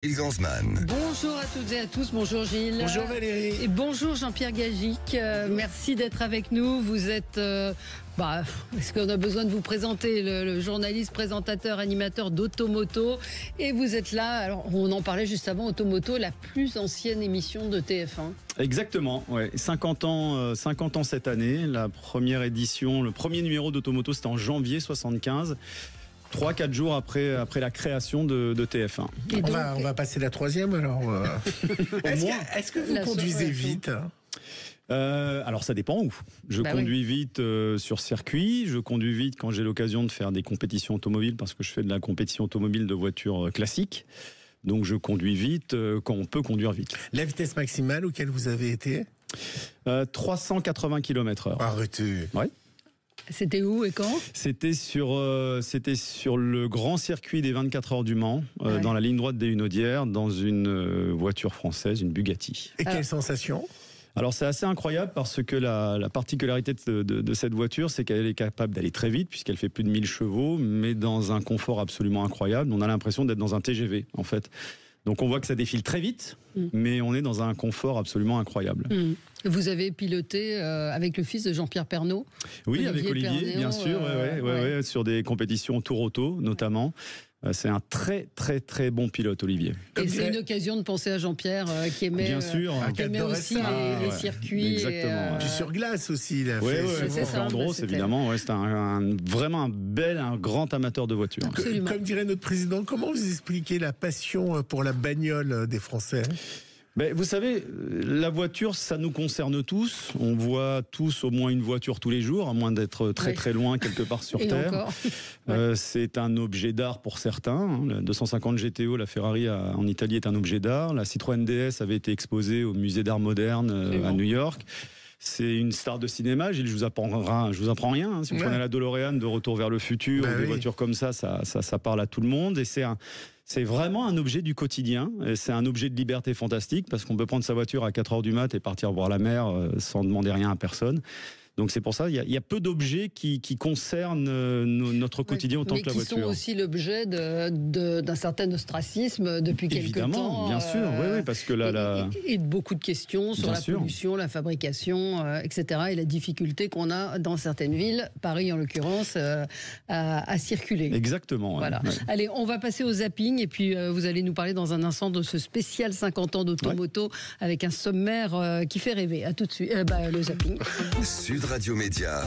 Gilles Gansman. Bonjour à toutes et à tous, bonjour Gilles. Bonjour Valérie. Et bonjour Jean-Pierre Gagic, merci d'être avec nous. Vous êtes, est-ce qu'on a besoin de vous présenter, le journaliste, présentateur, animateur d'Automoto. Et vous êtes là, alors on en parlait juste avant, Automoto, la plus ancienne émission de TF1. Exactement, ouais. 50 ans cette année. La première édition, le premier numéro d'Automoto, c'était en janvier 75. 3-4 jours après la création de TF1. On va passer la troisième alors. Est-ce que vous conduisez vite ? Alors ça dépend où. Je conduis vite sur circuit, je conduis vite quand j'ai l'occasion de faire des compétitions automobiles parce que je fais de la compétition automobile de voitures classiques. Donc je conduis vite quand on peut conduire vite. La vitesse maximale auquel vous avez été ? 380 km/h. Arrêtez. Oui. C'était où et quand ? C'était sur le grand circuit des 24 heures du Mans, dans la ligne droite des Hunaudières, dans une voiture française, une Bugatti. Et quelle sensation ? Alors c'est assez incroyable parce que la particularité de cette voiture, c'est qu'elle est capable d'aller très vite puisqu'elle fait plus de 1000 chevaux, mais dans un confort absolument incroyable. On a l'impression d'être dans un TGV en fait. Donc on voit que ça défile très vite, mais on est dans un confort absolument incroyable. Vous avez piloté avec le fils de Jean-Pierre Pernaut ? Oui, avec Olivier, bien sûr, sur des compétitions Tour Auto notamment. C'est un très très très bon pilote, Olivier. Et c'est une occasion de penser à Jean-Pierre qui aimait, bien sûr, qui aimait aussi les circuits. Exactement. Puis sur glace aussi, il a fait. C'est ça, Andros, évidemment. C'est vraiment un grand amateur de voitures. Comme dirait notre président, comment vous expliquez la passion pour la bagnole des Français ? Vous savez, la voiture, ça nous concerne tous. On voit tous au moins une voiture tous les jours, à moins d'être très très loin quelque part sur Terre. C'est un objet d'art pour certains. La 250 GTO, la Ferrari en Italie, est un objet d'art. La Citroën DS avait été exposée au musée d'art moderne à New York. C'est une star de cinéma. Gilles, je vous apprends rien. Si vous prenez la DeLorean de Retour vers le futur, des voitures comme ça parle à tout le monde. Et c'est vraiment un objet du quotidien. C'est un objet de liberté fantastique parce qu'on peut prendre sa voiture à 4h du mat et partir voir la mer sans demander rien à personne. Donc c'est pour ça, il y a peu d'objets qui concernent notre quotidien autant que la voiture. Mais qui sont aussi l'objet d'un certain ostracisme depuis quelques temps. Évidemment, bien sûr, oui, parce que et de beaucoup de questions sur la pollution, la fabrication, etc. Et la difficulté qu'on a dans certaines villes, Paris en l'occurrence, à circuler. Exactement. Voilà. Ouais. Allez, on va passer au zapping et puis vous allez nous parler dans un instant de ce spécial 50 ans d'Automoto avec un sommaire qui fait rêver. À tout de suite, le zapping. Sud Radio Média,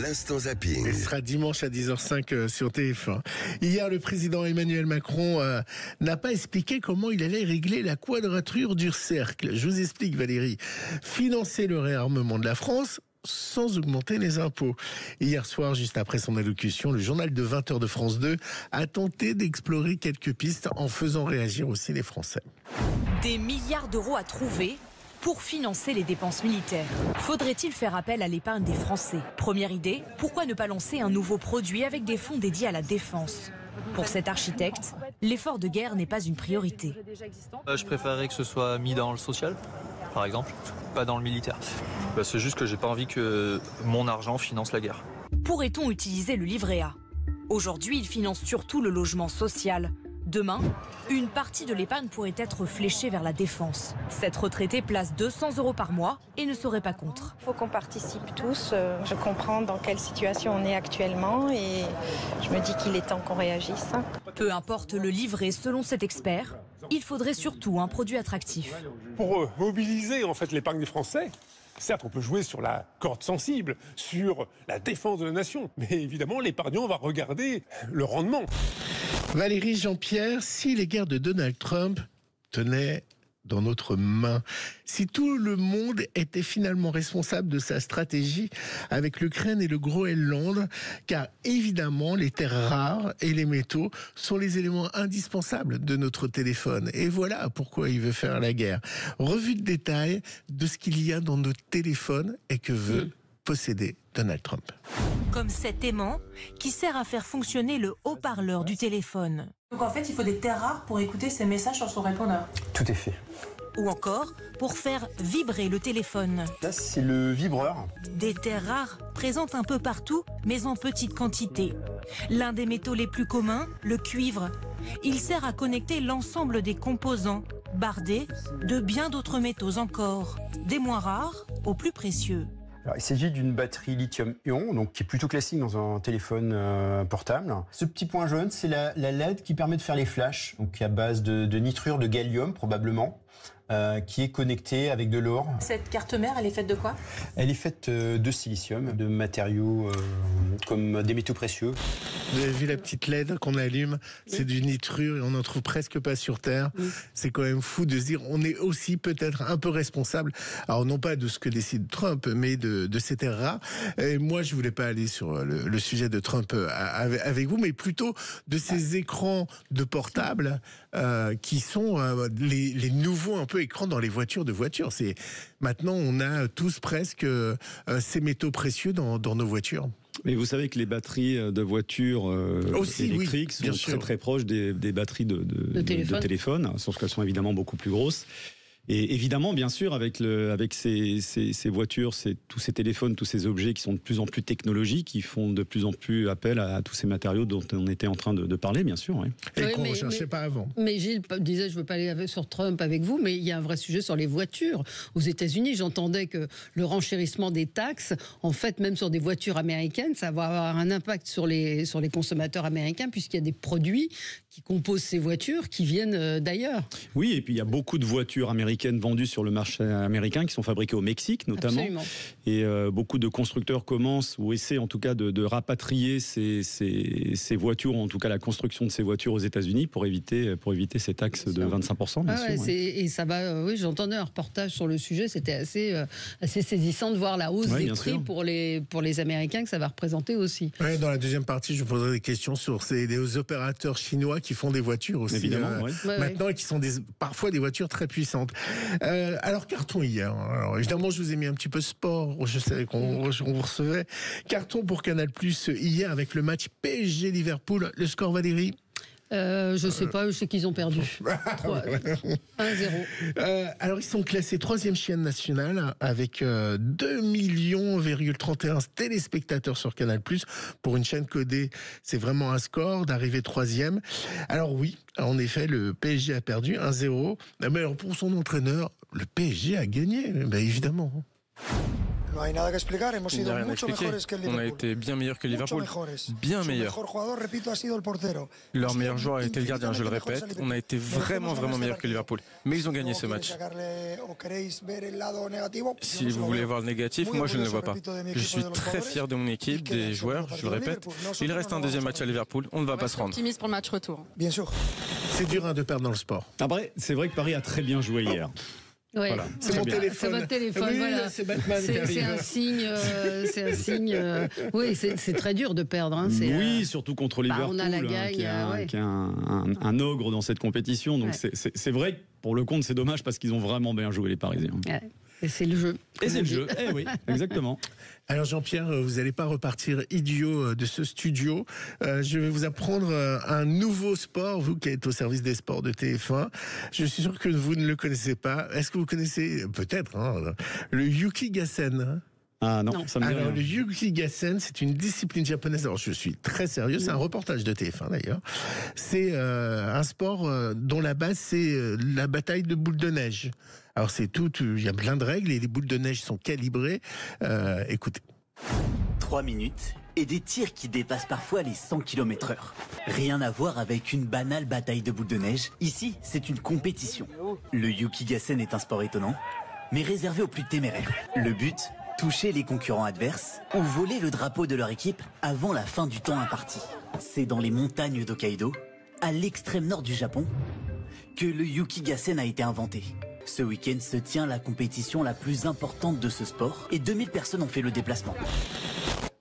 l'instant zapping. Il sera dimanche à 10h05 sur TF1. Hier, le président Emmanuel Macron n'a pas expliqué comment il allait régler la quadrature du cercle. Je vous explique, Valérie. Financer le réarmement de la France sans augmenter les impôts. Hier soir, juste après son allocution, le journal de 20h de France 2 a tenté d'explorer quelques pistes en faisant réagir aussi les Français. Des milliards d'euros à trouver pour financer les dépenses militaires. Faudrait-il faire appel à l'épargne des Français ? Première idée, pourquoi ne pas lancer un nouveau produit avec des fonds dédiés à la défense ? Pour cet architecte, l'effort de guerre n'est pas une priorité. Je préférerais que ce soit mis dans le social, par exemple, pas dans le militaire. C'est juste que j'ai pas envie que mon argent finance la guerre. Pourrait-on utiliser le livret A ? Aujourd'hui, il finance surtout le logement social. Demain, une partie de l'épargne pourrait être fléchée vers la défense. Cette retraitée place 200 € par mois et ne serait pas contre. Il faut qu'on participe tous. Je comprends dans quelle situation on est actuellement et je me dis qu'il est temps qu'on réagisse. Peu importe le livret, selon cet expert, il faudrait surtout un produit attractif. Pour mobiliser en fait l'épargne des Français, certes, on peut jouer sur la corde sensible, sur la défense de la nation, mais évidemment, l'épargnant va regarder le rendement. Valérie, Jean-Pierre, si les guerres de Donald Trump tenaient dans notre main, si tout le monde était finalement responsable de sa stratégie avec l'Ukraine et le Groenland, car évidemment, les terres rares et les métaux sont les éléments indispensables de notre téléphone. Et voilà pourquoi il veut faire la guerre. Revue de détail de ce qu'il y a dans nos téléphones et que veut posséder Donald Trump. Comme cet aimant qui sert à faire fonctionner le haut-parleur du téléphone. Donc en fait, il faut des terres rares pour écouter ces messages sur son répondeur. Tout est fait. Ou encore pour faire vibrer le téléphone. Là, c'est le vibreur. Des terres rares présentes un peu partout, mais en petite quantité. L'un des métaux les plus communs, le cuivre, Il sert à connecter l'ensemble des composants, bardés de bien d'autres métaux encore, des moins rares aux plus précieux. Alors, il s'agit d'une batterie lithium-ion, donc qui est plutôt classique dans un téléphone portable. Ce petit point jaune, c'est la LED qui permet de faire les flashs, donc à base de nitrure de gallium probablement, qui est connectée avec de l'or. Cette carte mère, elle est faite de quoi? Elle est faite de silicium, de matériaux comme des métaux précieux. Vous avez vu la petite LED qu'on allume, c'est du nitrure et on n'en trouve presque pas sur Terre. C'est quand même fou de se dire, on est aussi peut-être un peu responsable, alors non pas de ce que décide Trump, mais de ces terres rares. Et moi, je voulais pas aller sur le sujet de Trump avec vous, mais plutôt de ces écrans de portable qui sont les nouveaux un peu écrans dans les voitures de voitures. C'est maintenant on a tous presque ces métaux précieux dans nos voitures. Mais vous savez que les batteries de voitures électriques sont très très proches des batteries de téléphone, sauf qu'elles sont évidemment beaucoup plus grosses. Et évidemment, bien sûr, avec ces voitures, tous ces téléphones, tous ces objets qui sont de plus en plus technologiques, qui font de plus en plus appel à tous ces matériaux dont on était en train de parler, bien sûr. Oui. Et qu'on ne recherchait pas avant. Mais Gilles disait, je ne veux pas aller sur Trump avec vous, mais il y a un vrai sujet sur les voitures. Aux États-Unis, j'entendais que le renchérissement des taxes, en fait, même sur des voitures américaines, ça va avoir un impact sur les consommateurs américains, puisqu'il y a des produits qui composent ces voitures qui viennent d'ailleurs. Oui, et puis il y a beaucoup de voitures américaines vendues sur le marché américain qui sont fabriquées au Mexique notamment. Absolument. Et beaucoup de constructeurs commencent ou essaient en tout cas de rapatrier ces voitures, en tout cas la construction de ces voitures aux États-Unis pour éviter ces taxes de 25%. Bien sûr, et ça va. Oui, j'entendais un reportage sur le sujet. C'était assez saisissant de voir la hausse des prix pour les Américains que ça va représenter aussi. Ouais, dans la deuxième partie, je vous poserai des questions sur les opérateurs chinois qui font des voitures aussi. Évidemment, maintenant et qui sont parfois des voitures très puissantes. Alors carton hier. Alors évidemment, je vous ai mis un petit peu sport. Je savais qu'on vous recevait. Carton pour Canal+ hier avec le match PSG Liverpool. Le score, Valérie? Je sais pas, je sais qu'ils ont perdu. 1-0. Alors ils sont classés 3e chaîne nationale avec 2,31 millions téléspectateurs sur Canal+. Pour une chaîne codée, c'est vraiment un score d'arriver 3e. Alors oui, en effet, le PSG a perdu 1-0. Mais alors pour son entraîneur, le PSG a gagné, évidemment. On a été bien meilleur que Liverpool, bien meilleur. Leur meilleur joueur a été le gardien, je le répète. On a été vraiment meilleur que Liverpool. Mais ils ont gagné ce match. Si vous voulez voir le négatif, moi je ne le vois pas. Je suis très fier de mon équipe, des joueurs, je le répète. Il reste un deuxième match à Liverpool, on ne va pas se rendre. Optimiste pour le match retour. Bien sûr. C'est dur de perdre dans le sport. Après, c'est vrai que Paris a très bien joué hier. Ouais. Voilà. C'est mon téléphone. C'est votre téléphone, oui, voilà. C'est Batman. C'est un signe. Oui, c'est très dur de perdre. Hein. Oui, surtout contre Liverpool, on a la gagne, qui est un ogre dans cette compétition. Donc c'est vrai que pour le compte, c'est dommage parce qu'ils ont vraiment bien joué les Parisiens. Ouais. Et c'est le jeu. Et c'est le jeu, oui, exactement. Alors Jean-Pierre, vous n'allez pas repartir idiot de ce studio. Je vais vous apprendre un nouveau sport, vous qui êtes au service des sports de TF1. Je suis sûr que vous ne le connaissez pas. Est-ce que vous connaissez, peut-être, le Yukigassen? Ah non, ça me dit rien. Le Yukigassen, c'est une discipline japonaise. Alors je suis très sérieux, c'est un reportage de TF1 d'ailleurs. C'est un sport dont la base c'est la bataille de boules de neige. Alors c'est tout, il y a plein de règles et les boules de neige sont calibrées. Écoutez. 3 minutes et des tirs qui dépassent parfois les 100 km/h. Rien à voir avec une banale bataille de boules de neige. Ici, c'est une compétition. Le Yukigassen est un sport étonnant, mais réservé aux plus téméraires. Le but, toucher les concurrents adverses ou voler le drapeau de leur équipe avant la fin du temps imparti. C'est dans les montagnes d'Hokkaido, à l'extrême nord du Japon, que le Yukigassen a été inventé. Ce week-end se tient la compétition la plus importante de ce sport et 2000 personnes ont fait le déplacement.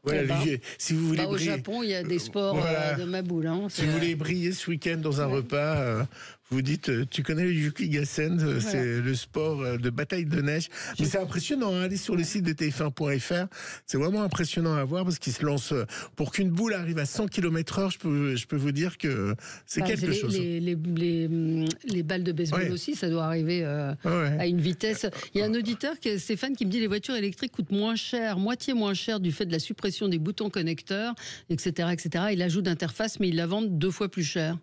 Voilà, si vous voulez au Japon, il y a des sports de ma boule. Hein, si vous voulez briller ce week-end dans un repas, vous dites, tu connais le Yukigassen, c'est le sport de bataille de neige. Mais c'est impressionnant, allez sur le site de tf1.fr, c'est vraiment impressionnant à voir parce qu'il se lance, pour qu'une boule arrive à 100 km/h, je peux vous dire que c'est quelque chose. Les balles de baseball aussi, ça doit arriver à une vitesse. Il y a un auditeur, Stéphane, qui me dit les voitures électriques coûtent moins cher, moitié moins cher du fait de la suppression des boutons connecteurs, etc., etc. Il ajoute d'interface, mais ils la vendent 2 fois plus cher.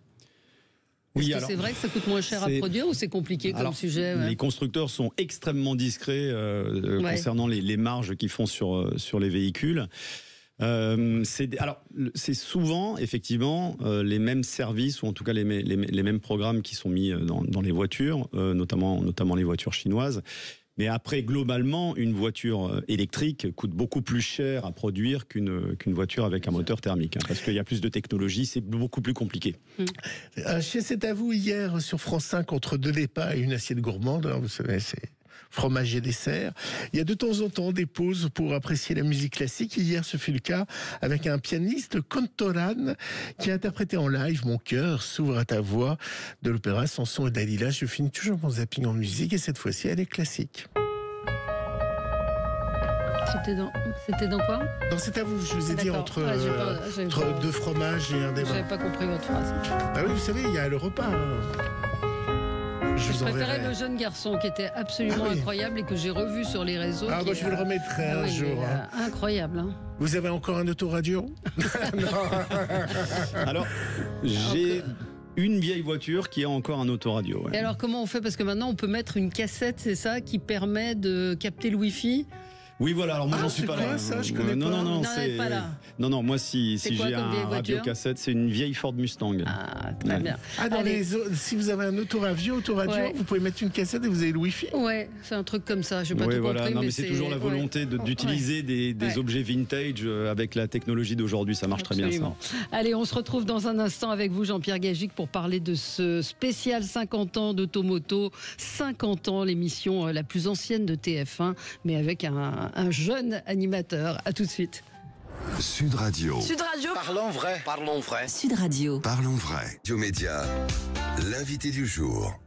Oui, c'est vrai que ça coûte moins cher à produire ou c'est compliqué comme sujet? Les constructeurs sont extrêmement discrets concernant les marges qu'ils font sur les véhicules. C'est souvent effectivement les mêmes services ou en tout cas les mêmes programmes qui sont mis dans les voitures, notamment les voitures chinoises. Mais après, globalement, une voiture électrique coûte beaucoup plus cher à produire qu'une voiture avec un moteur thermique. Parce qu'il y a plus de technologie, c'est beaucoup plus compliqué. Chez C'est à vous, hier, sur France 5, entre deux lépas et une assiette gourmande, hein, vous savez, c'est fromage et dessert. Il y a de temps en temps des pauses pour apprécier la musique classique. Hier, ce fut le cas avec un pianiste, Cantoran, qui a interprété en live Mon cœur s'ouvre à ta voix de l'opéra Samson et Dalila. Je finis toujours mon zapping en musique et cette fois-ci, elle est classique. C'était dans quoi? Dans C'est à vous, je vous ai dit entre deux fromages et un débat. J'avais pas compris votre phrase. Bah oui, vous savez, il y a le repas. Je préférais Le jeune garçon qui était absolument incroyable et que j'ai revu sur les réseaux. Ah bah je vous le remettrai un jour. Incroyable. Hein. Vous avez encore un autoradio? Alors, j'ai une vieille voiture qui a encore un autoradio. Ouais. Et alors comment on fait? Parce que maintenant on peut mettre une cassette, c'est ça, qui permet de capter le Wi-Fi? Oui, voilà, alors moi j'en suis pas là. Ça, je connais non, pas. c'est pas là. Non, moi si j'ai un radio-cassette, c'est une vieille Ford Mustang. Ah, très bien. Ah, si vous avez un autoradio, vous pouvez mettre une cassette et vous avez le Wi-Fi. Ouais, c'est un truc comme ça, je n'ai pas tout compris. Non, mais c'est toujours la volonté d'utiliser des objets vintage avec la technologie d'aujourd'hui, ça marche très bien ça. Allez, on se retrouve dans un instant avec vous, Jean-Pierre Gagic, pour parler de ce spécial 50 ans d'Automoto. 50 ans, l'émission la plus ancienne de TF1, mais avec un jeune animateur. À tout de suite. Sud Radio. Sud Radio. Parlons vrai. Parlons vrai. Sud Radio. Parlons vrai. Radio Média, l'invité du jour.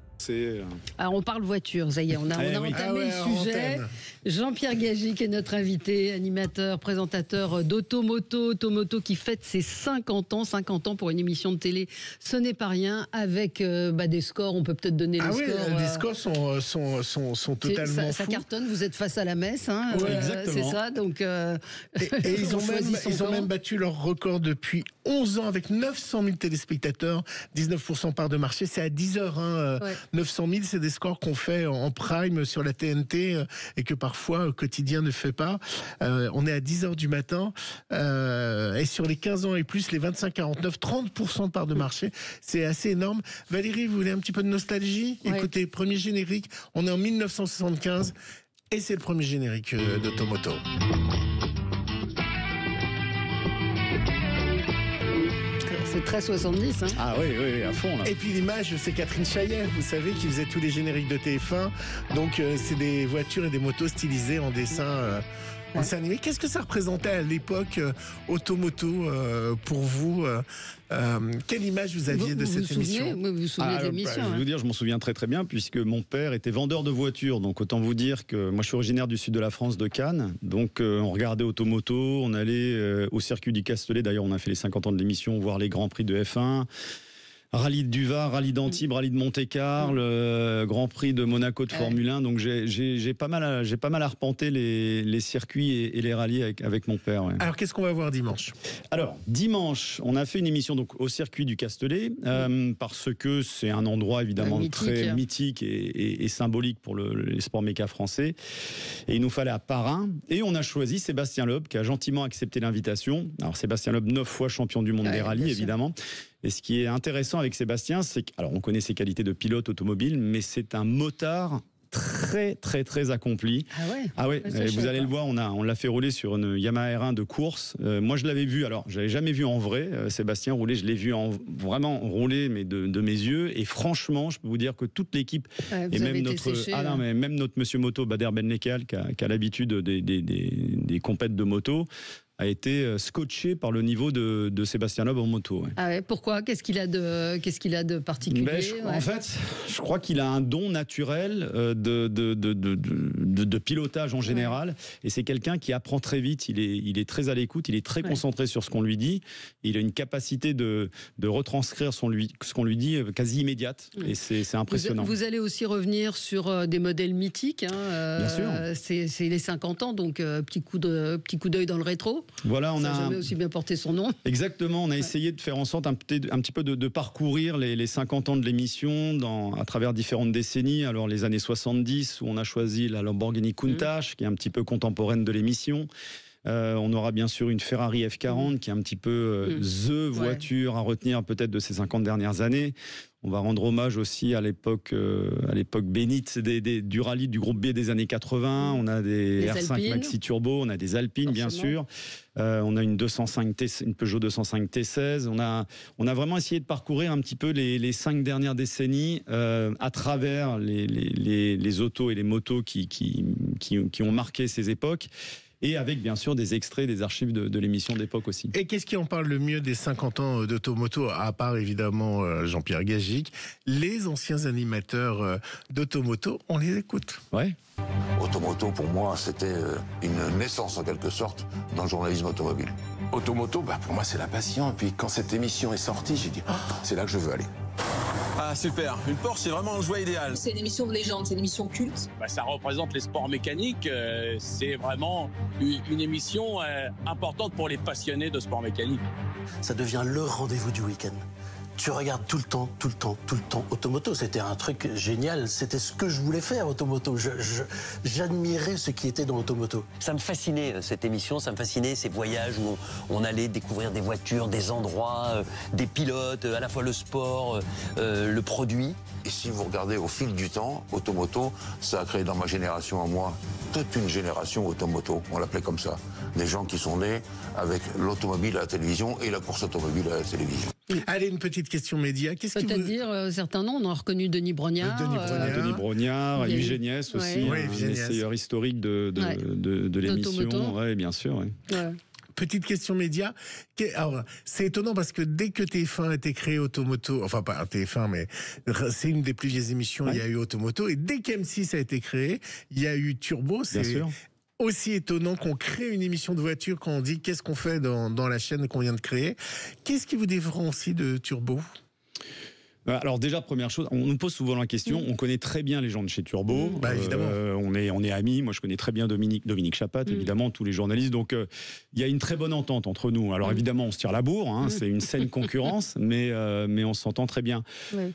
Alors on parle voiture, ça y est, on a entamé le sujet. Jean-Pierre Gagic est notre invité, animateur, présentateur d'Automoto. Automoto qui fête ses 50 ans pour une émission de télé. Ce n'est pas rien, avec des scores, on peut peut-être donner les scores. Les scores sont totalement fous. Ça cartonne, vous êtes face à la messe, hein, c'est ça. Donc, et ils ont même battu leur record depuis 11 ans avec 900 000 téléspectateurs, 19% part de marché, c'est à 10h. 900 000, c'est des scores qu'on fait en prime sur la TNT et que parfois Quotidien ne fait pas. On est à 10h du matin et sur les 15 ans et plus, les 25-49, 30% de part de marché, c'est assez énorme. Valérie, vous voulez un petit peu de nostalgie? Écoutez, premier générique, on est en 1975 et c'est le premier générique d'Automoto. C'est très 70. Hein. Ah oui, à fond. Là. Et puis l'image, c'est Catherine Chaillet, vous savez, qui faisait tous les génériques de TF1. Donc c'est des voitures et des motos stylisées en dessin animé. Qu'est-ce que ça représentait à l'époque, Automoto, pour vous? Quelle image vous aviez de cette émission? Vous vous souvenez de l'émission? Je vais vous dire, je m'en souviens très très bien, puisque mon père était vendeur de voitures. Donc autant vous dire que moi je suis originaire du sud de la France, de Cannes. Donc on regardait Automoto, on allait au circuit du Castellet. D'ailleurs on a fait les 50 ans de l'émission, voir les grands prix de F1. Rallye de Duvar, Rallye d'Antibes, Rallye de Monte-Carlo, Grand Prix de Monaco de Formule 1. Donc j'ai pas mal arpenté les circuits et les rallyes avec mon père. Ouais. Alors qu'est-ce qu'on va voir dimanche? Alors dimanche, on a fait une émission donc au circuit du Castellet parce que c'est un endroit évidemment très mythique et symbolique pour les sports méca français. Et il nous fallait à Parin et on a choisi Sébastien Loeb qui a gentiment accepté l'invitation. Alors Sébastien Loeb, 9 fois champion du monde des rallyes évidemment. Et ce qui est intéressant avec Sébastien, c'est alors on connaît ses qualités de pilote automobile, mais c'est un motard très très très accompli. Ah ouais. Vous allez le voir, on l'a fait rouler sur une Yamaha R1 de course. Moi je l'avais vu, alors je l'avais jamais vu en vrai, Sébastien rouler, je l'ai vu vraiment rouler mais de mes yeux. Et franchement, je peux vous dire que toute l'équipe et même même notre monsieur moto Bader Benlekal qui a l'habitude des compètes de moto, a été scotché par le niveau de Sébastien Loeb en moto. Ouais. Ah ouais, pourquoi? Qu'est-ce qu'il a de particulier? En fait, je crois qu'il a un don naturel de pilotage en général. Et c'est quelqu'un qui apprend très vite. Il est très à l'écoute, il est très concentré sur ce qu'on lui dit. Il a une capacité de retranscrire ce qu'on lui dit quasi immédiate. Et c'est impressionnant. Vous allez aussi revenir sur des modèles mythiques. Bien sûr. C'est les 50 ans, donc petit coup d'œil dans le rétro. Voilà, Ça n'a jamais aussi bien porté son nom. Exactement, on a essayé de faire en sorte un petit peu de parcourir les 50 ans de l'émission à travers différentes décennies. Alors les années 70 où on a choisi la Lamborghini Countach qui est un petit peu contemporaine de l'émission. On aura bien sûr une Ferrari F40 qui est un petit peu the voiture à retenir peut-être de ces 50 dernières années. On va rendre hommage aussi à l'époque bénite du rallye du groupe B des années 80. On a des R5 Alpines. Maxi Turbo, on a des Alpines bien sûr. On a une Peugeot 205 T16. On a vraiment essayé de parcourir un petit peu les 5 dernières décennies à travers les autos et les motos qui ont marqué ces époques. Et avec bien sûr des extraits des archives de l'émission d'époque aussi. Et qu'est-ce qui en parle le mieux des 50 ans d'Automoto, à part évidemment Jean-Pierre Gagic, les anciens animateurs d'Automoto, on les écoute. Ouais. Automoto, pour moi, c'était une naissance en quelque sorte dans le journalisme automobile. Automoto, pour moi, c'est la passion. Et puis quand cette émission est sortie, j'ai dit, c'est là que je veux aller. Ah super, une Porsche c'est vraiment un choix idéal. C'est une émission de légende, c'est une émission culte. Ça représente les sports mécaniques, c'est vraiment une émission importante pour les passionnés de sport mécanique. Ça devient le rendez-vous du week-end. Tu regardes tout le temps Automoto. C'était un truc génial. C'était ce que je voulais faire, Automoto. J'admirais ce qui était dans Automoto. Ça me fascinait, cette émission. Ça me fascinait, ces voyages où on allait découvrir des voitures, des endroits, des pilotes, à la fois le sport, le produit. Et si vous regardez au fil du temps, Automoto, ça a créé dans ma génération à moi toute une génération Automoto. On l'appelait comme ça. Des gens qui sont nés avec l'automobile à la télévision et la course automobile à la télévision. Allez, une petite question média. Peut-être certains noms. On a reconnu Denis Brognard. Denis Brognard, Yves Géniès aussi, un essayeur historique de l'émission. Oui, bien sûr. Ouais. Petite question média. Alors, c'est étonnant parce que dès que TF1 a été créé Automoto, enfin pas TF1, mais c'est une des plus vieilles émissions, il y a eu Automoto. Et dès qu'M6 a été créé, il y a eu Turbo. C'est aussi étonnant qu'on crée une émission de voiture quand on dit qu'est-ce qu'on fait dans la chaîne qu'on vient de créer. Qu'est-ce qui vous différencie de Turbo ? Alors déjà, première chose, on nous pose souvent la question, on connaît très bien les gens de chez Turbo, évidemment. On est amis, moi je connais très bien Dominique Chapat, évidemment, tous les journalistes, donc il y a une très bonne entente entre nous. Alors évidemment, on se tire la bourre, c'est une saine concurrence, mais on s'entend très bien.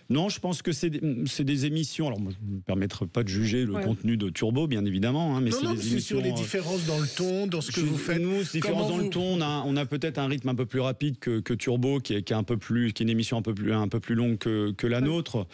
Non, je pense que c'est des émissions, alors moi je ne me permettrai pas de juger le contenu de Turbo, bien évidemment, mais c'est sur les différences dans le ton, dans ce que vous faites. Nous, différences dans le ton, on a peut-être un rythme un peu plus rapide que Turbo, qui est une émission un peu plus longue que la nôtre.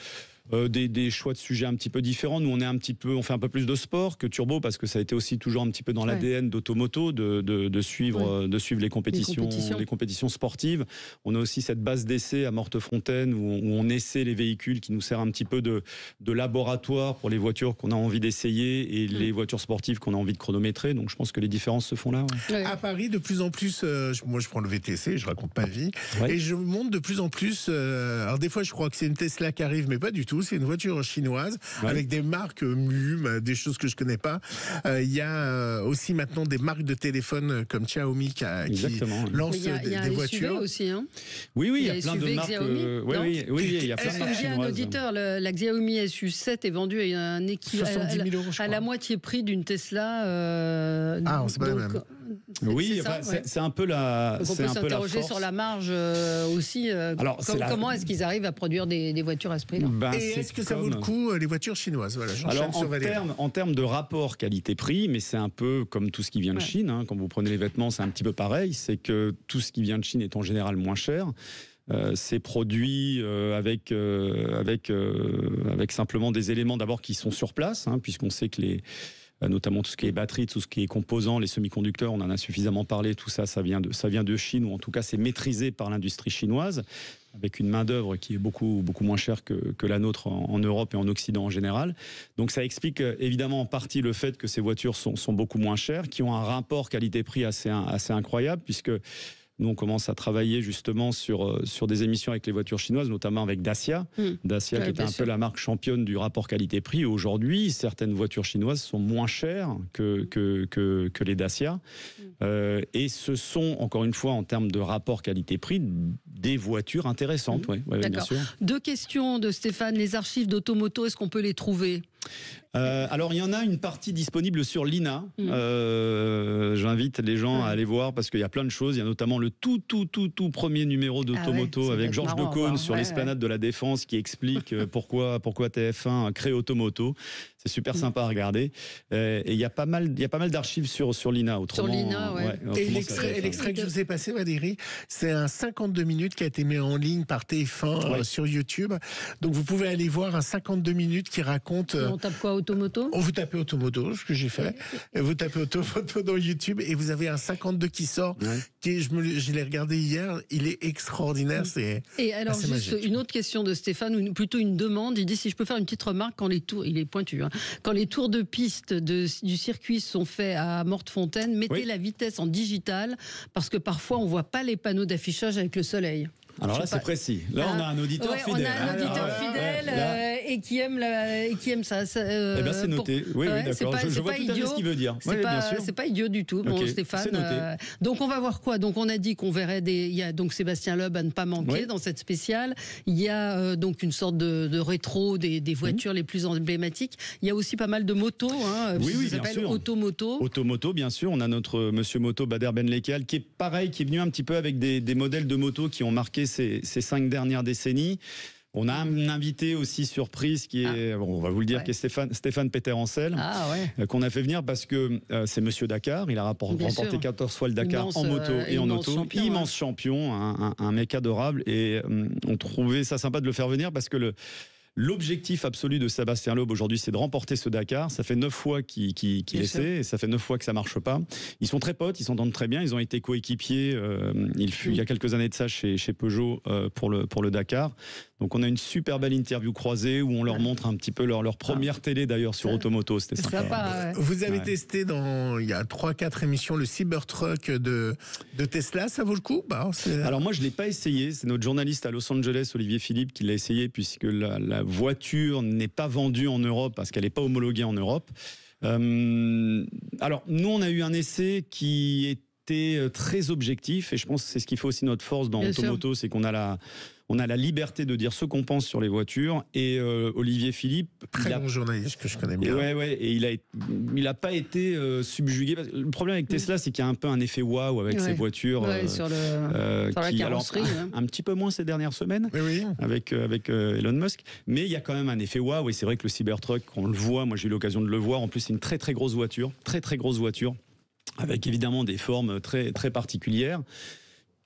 Des choix de sujets un petit peu différents. Nous, on fait un peu plus de sport que Turbo parce que ça a été aussi toujours un petit peu dans l'ADN d'Automoto de suivre les compétitions sportives. On a aussi cette base d'essai à Mortefontaine où on essaie les véhicules qui nous sert un petit peu de laboratoire pour les voitures qu'on a envie d'essayer et les voitures sportives qu'on a envie de chronométrer. Donc je pense que les différences se font là. À Paris, de plus en plus, moi je prends le VTC, je raconte ma vie, et je monte de plus en plus. Alors des fois, je crois que c'est une Tesla qui arrive, mais pas du tout. C'est une voiture chinoise avec des marques MUM, des choses que je connais pas. Il y a aussi maintenant des marques de téléphone comme Xiaomi qui lance des voitures aussi. Oui, il y a plein de marques. Il y a plein de marques chinoises. Un auditeur, la Xiaomi SU7 est vendue à un équivalent à la moitié prix d'une Tesla. C'est pas la même. Oui, c'est un peu la. Donc on peut s'interroger sur la marge aussi. Alors, comment est-ce qu'ils arrivent à produire des voitures à ce prix-là ? Et est-ce que ça vaut le coup, les voitures chinoises ? Voilà, alors, en termes de rapport qualité-prix, mais c'est un peu comme tout ce qui vient de Chine. Quand vous prenez les vêtements, c'est un petit peu pareil. C'est que tout ce qui vient de Chine est en général moins cher. C'est produit avec simplement des éléments d'abord qui sont sur place, puisqu'on sait que notamment tout ce qui est batterie, tout ce qui est composants, les semi-conducteurs, on en a suffisamment parlé, tout ça, ça vient de Chine, ou en tout cas c'est maîtrisé par l'industrie chinoise, avec une main-d'œuvre qui est beaucoup moins chère que la nôtre en Europe et en Occident en général. Donc ça explique évidemment en partie le fait que ces voitures sont beaucoup moins chères, qui ont un rapport qualité-prix assez incroyable, puisque nous, on commence à travailler justement sur des émissions avec les voitures chinoises, notamment avec Dacia. Dacia qui était un peu la marque championne du rapport qualité-prix. Aujourd'hui, certaines voitures chinoises sont moins chères que les Dacia. Et ce sont, encore une fois, en termes de rapport qualité-prix, des voitures intéressantes. Bien sûr. 2 questions de Stéphane. Les archives d'Automoto, est-ce qu'on peut les trouver ? Alors il y en a une partie disponible sur l'INA. J'invite les gens à aller voir parce qu'il y a plein de choses. Il y a notamment le tout premier numéro d'Automoto avec Georges Decaune sur l'esplanade de la Défense qui explique pourquoi TF1 a créé Automoto. C'est super sympa à regarder. Et il y a pas mal d'archives sur l'INA. Autrement, sur l'INA, ouais. Et l'extrait que je vous ai passé, Valérie, c'est un 52 minutes qui a été mis en ligne par TF1 sur YouTube. Donc vous pouvez aller voir un 52 minutes qui raconte... On tape quoi, Automoto ? Vous tapez Automoto, ce que j'ai fait. Vous tapez Automoto dans YouTube et vous avez un 52 qui sort. Qui je l'ai regardé hier. Il est extraordinaire. Et alors, juste une autre question de Stéphane, ou plutôt une demande. Il dit si je peux faire une petite remarque quand les tours... Il est pointu, hein. Quand les tours de piste du circuit sont faits à Mortefontaine, mettez la vitesse en digital parce que parfois on voit pas les panneaux d'affichage avec le soleil. Alors là, c'est précis. Là, on a un auditeur fidèle. On a un auditeur fidèle et qui aime ça. Eh bien, c'est noté. Oui, d'accord. Je vois tout à fait ce qu'il veut dire. C'est pas idiot du tout, bon, Stéphane. Donc, on va voir quoi ? Donc, on a dit qu'on verrait il y a donc Sébastien Loeb à ne pas manquer dans cette spéciale. Il y a donc une sorte de rétro des voitures les plus emblématiques. Il y a aussi pas mal de motos. Oui, bien sûr. Automoto. Automoto, bien sûr. On a notre monsieur moto Bader Benlekal qui est pareil, qui est venu un petit peu avec des modèles de motos qui ont marqué ces 5 dernières décennies. On a un invité aussi surprise qui est, on va vous le dire, qui est Stéphane Peter-Ancel, qu'on a fait venir parce que c'est Monsieur Dakar. Il a remporté 14 fois le Dakar en moto et en auto. Immense champion, un mec adorable. Et on trouvait ça sympa de le faire venir parce que l'objectif absolu de Sébastien Loeb aujourd'hui, c'est de remporter ce Dakar. Ça fait 9 fois qu'il essaie et ça fait 9 fois que ça marche pas. Ils sont très potes, ils s'entendent très bien. Ils ont été coéquipiers. Il y a quelques années de ça chez Peugeot pour le Dakar. Donc on a une super belle interview croisée où on leur montre un petit peu leur première télé d'ailleurs sur Automoto. C'était sympa. Vous avez testé il y a 3-4 émissions le Cybertruck de Tesla. Ça vaut le coup ? Alors moi je l'ai pas essayé. C'est notre journaliste à Los Angeles, Olivier Philippe, qui l'a essayé puisque la voiture n'est pas vendue en Europe parce qu'elle n'est pas homologuée en Europe. Alors nous on a eu un essai qui était très objectif et je pense que c'est ce qui fait aussi notre force dans Automoto, c'est qu'on a la liberté de dire ce qu'on pense sur les voitures. Et Olivier Philippe, très bon journaliste que je connais bien. Et il a pas été subjugué. Le problème avec Tesla, c'est qu'il y a un peu un effet waouh avec ces voitures. Sur la carrosserie. Un petit peu moins ces dernières semaines avec Elon Musk. Mais il y a quand même un effet waouh. Et c'est vrai que le Cybertruck, on le voit. Moi, j'ai eu l'occasion de le voir. En plus, c'est une très très grosse voiture, très très grosse voiture, avec évidemment des formes très très particulières.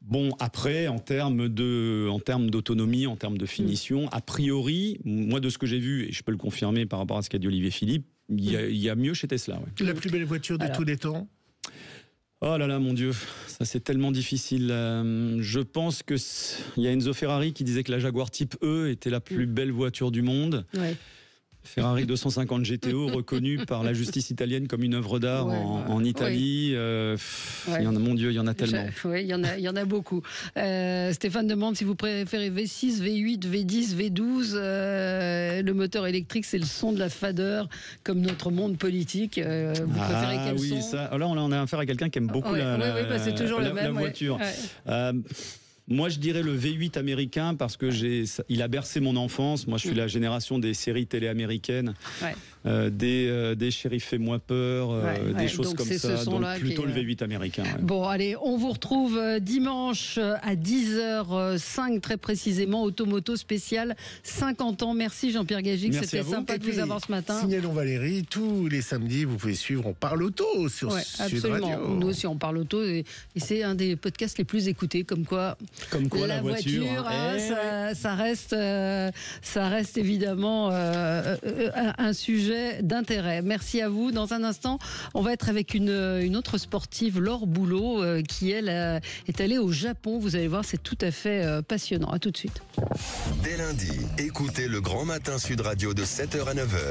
Bon, après, en termes d'autonomie, en termes de finition, a priori, moi de ce que j'ai vu, et je peux le confirmer par rapport à ce qu'a dit Olivier Philippe, il y a mieux chez Tesla. La plus belle voiture de tous les temps ? Oh là là, mon Dieu, ça c'est tellement difficile. Je pense qu'il y a Enzo Ferrari qui disait que la Jaguar Type E était la plus belle voiture du monde. Ferrari 250 GTO reconnue par la justice italienne comme une œuvre d'art en Italie. Il y en a, mon Dieu, il y en a tellement. Oui, il y en a beaucoup. Stéphane demande si vous préférez V6, V8, V10, V12. Le moteur électrique, c'est le son de la fadeur, comme notre monde politique. Vous préférez quel son ? Ça, là, on a affaire à quelqu'un qui aime beaucoup c'est toujours la voiture. Moi, je dirais le V8 américain parce que il a bercé mon enfance. Moi, je suis la génération des séries télé américaines, des Shérif Fais-moi peur, des choses comme ça. Donc plutôt le V8 américain. Bon, allez, on vous retrouve dimanche à 10h05 très précisément. Automoto spécial 50 ans. Merci Jean-Pierre Gagic, c'était sympa de vous avoir ce matin. Signalons Valérie, tous les samedis, vous pouvez suivre On parle auto sur Sud Radio. Nous aussi, on parle auto et c'est un des podcasts les plus écoutés, comme quoi la voiture ça reste évidemment un sujet d'intérêt. Merci à vous. Dans un instant, on va être avec une autre sportive, Laure Boulot, qui elle est allée au Japon. Vous allez voir, c'est tout à fait passionnant. À tout de suite. Dès lundi, écoutez le Grand Matin Sud Radio de 7h à 9h.